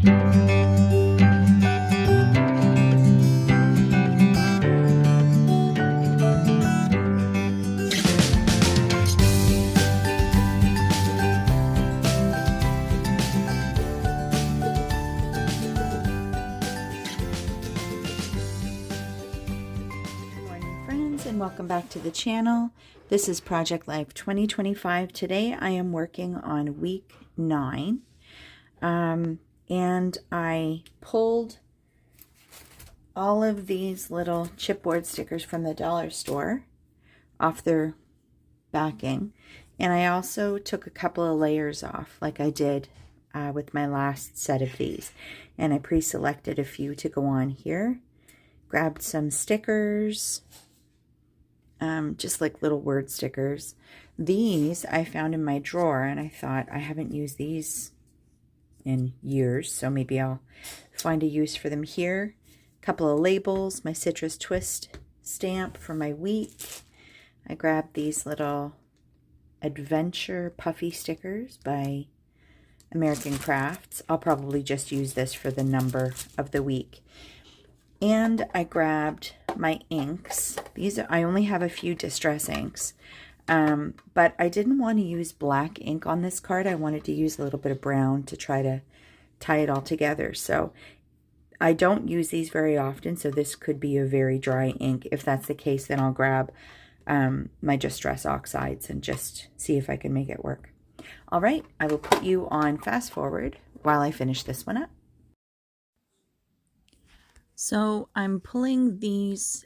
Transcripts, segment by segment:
And welcome back to the channel. This is Project Life 2025. Today I am working on week 9 and I pulled all of these little chipboard stickers from the dollar store off their backing, and I also took a couple of layers off like I did with my last set of these, and I pre-selected a few to go on here. Grabbed some stickers, just like little word stickers. These I found in my drawer, and I thought I haven't used these in years, so maybe I'll find a use for them here. A couple of labels, my citrus twist stamp for my week. I grabbed these little adventure puffy stickers by American Crafts. I'll probably just use this for the number of the week. And I grabbed my inks. These I only have a few distress inks, but I didn't want to use black ink on this card. I wanted to use a little bit of brown to try to tie it all together. So I don't use these very often, so this could be a very dry ink. If that's the case, then I'll grab my distress oxides and just see if I can make it work. All right, I will put you on fast forward while I finish this one up. So I'm pulling these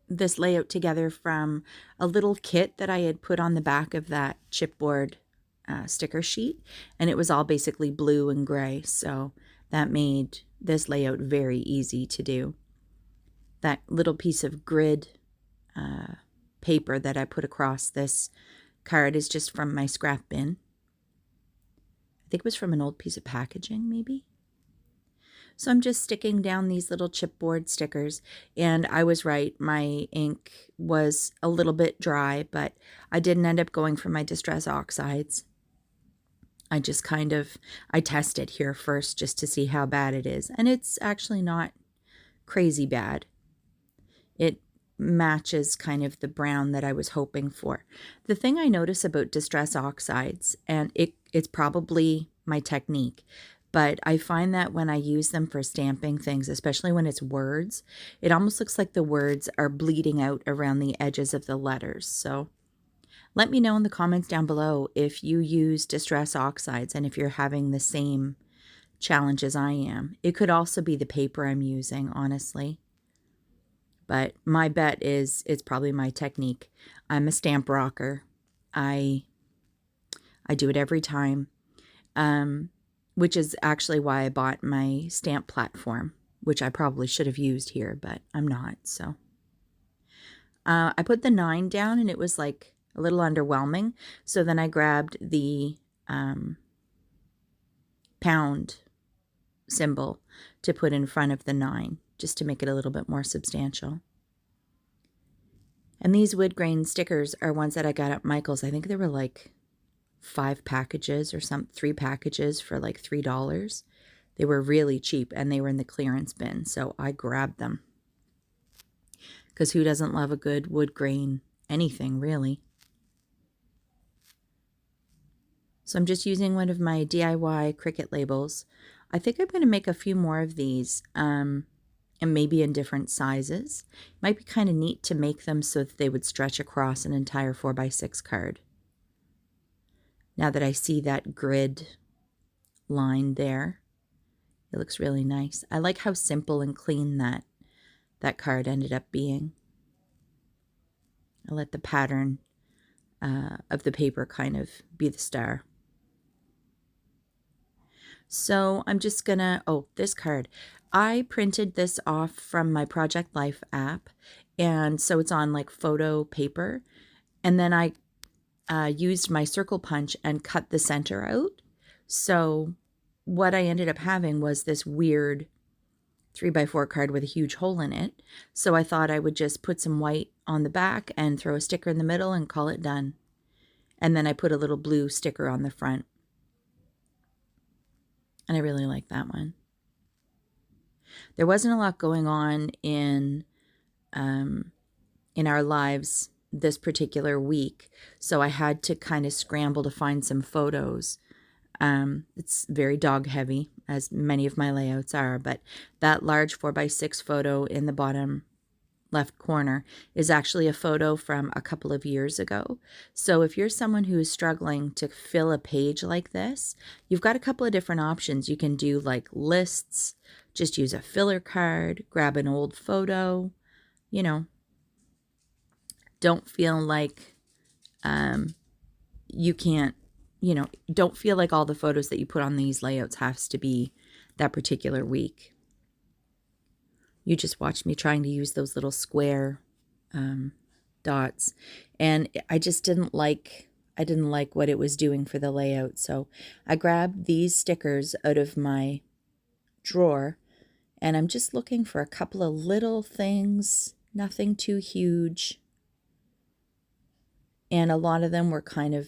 this layout together from a little kit that I had put on the back of that chipboard sticker sheet, and it was all basically blue and gray, so that made this layout very easy to do. That little piece of grid paper that I put across this card is just from my scrap bin. I think it was from an old piece of packaging, maybe. So I'm just sticking down these little chipboard stickers, and I was right, my ink was a little bit dry, but I didn't end up going for my distress oxides. I just I tested here first just to see how bad it is, and it's actually not crazy bad. It matches kind of the brown that I was hoping for. The thing I notice about distress oxides, and it's probably my technique, but I find that when I use them for stamping things, especially when it's words, it almost looks like the words are bleeding out around the edges of the letters. So let me know in the comments down below if you use distress oxides and if you're having the same challenge as I am. It could also be the paper I'm using, honestly. But my bet is it's probably my technique. I'm a stamp rocker. I do it every time. Which is actually why I bought my stamp platform, which I probably should have used here, but I'm not, so. I put the 9 down, and it was like a little underwhelming, so then I grabbed the pound symbol to put in front of the 9, just to make it a little bit more substantial. And these wood grain stickers are ones that I got at Michael's. I think they were like 5 packages or 3 packages for like $3. They were really cheap, and they were in the clearance bin, so I grabbed them. Because who doesn't love a good wood grain anything, really? So I'm just using one of my DIY Cricut labels. I think I'm going to make a few more of these, and maybe in different sizes. It might be kind of neat to make them so that they would stretch across an entire 4x6 card. Now that I see that grid line there, it looks really nice. I like how simple and clean that card ended up being. I let the pattern of the paper kind of be the star. So I'm just gonna, this card. I printed this off from my Project Life app, and so it's on like photo paper, and then I used my circle punch and cut the center out. So what I ended up having was this weird 3x4 card with a huge hole in it. So I thought I would just put some white on the back and throw a sticker in the middle and call it done. And then I put a little blue sticker on the front. And I really like that one. There wasn't a lot going on in our lives this particular week, so I had to kind of scramble to find some photos. It's very dog heavy, as many of my layouts are, but that large 4x6 photo in the bottom left corner is actually a photo from a couple of years ago. So if you're someone who is struggling to fill a page like this, you've got a couple of different options. You can do like lists, just use a filler card, grab an old photo, you know, don't feel like you can't, you know, don't feel like all the photos that you put on these layouts has to be that particular week. You just watched me trying to use those little square dots, and I just didn't like what it was doing for the layout. So I grabbed these stickers out of my drawer, and I'm just looking for a couple of little things, nothing too huge. And a lot of them were kind of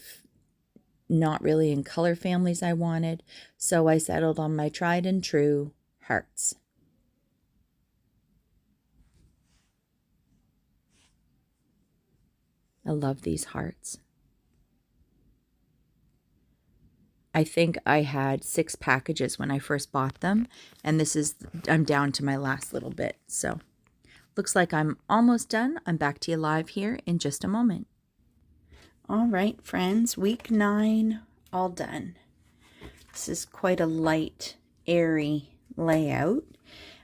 not really in color families I wanted. So I settled on my tried and true hearts. I love these hearts. I think I had 6 packages when I first bought them, and I'm down to my last little bit. So looks like I'm almost done. I'm back to you live here in just a moment. All right, friends, week 9 all done. This is quite a light, airy layout.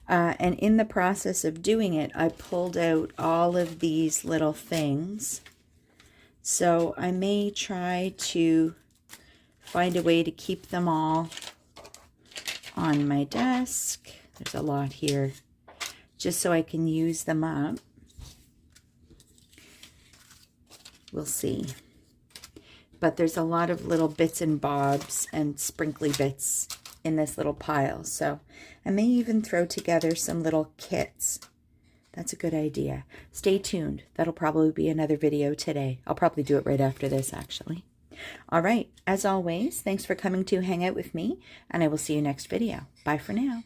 And in the process of doing it, I pulled out all of these little things. So I may try to find a way to keep them all on my desk. There's a lot here, just so I can use them up. We'll see. But there's a lot of little bits and bobs and sprinkly bits in this little pile. So I may even throw together some little kits. That's a good idea. Stay tuned. That'll probably be another video today. I'll probably do it right after this, actually. All right. As always, thanks for coming to hang out with me, and I will see you next video. Bye for now.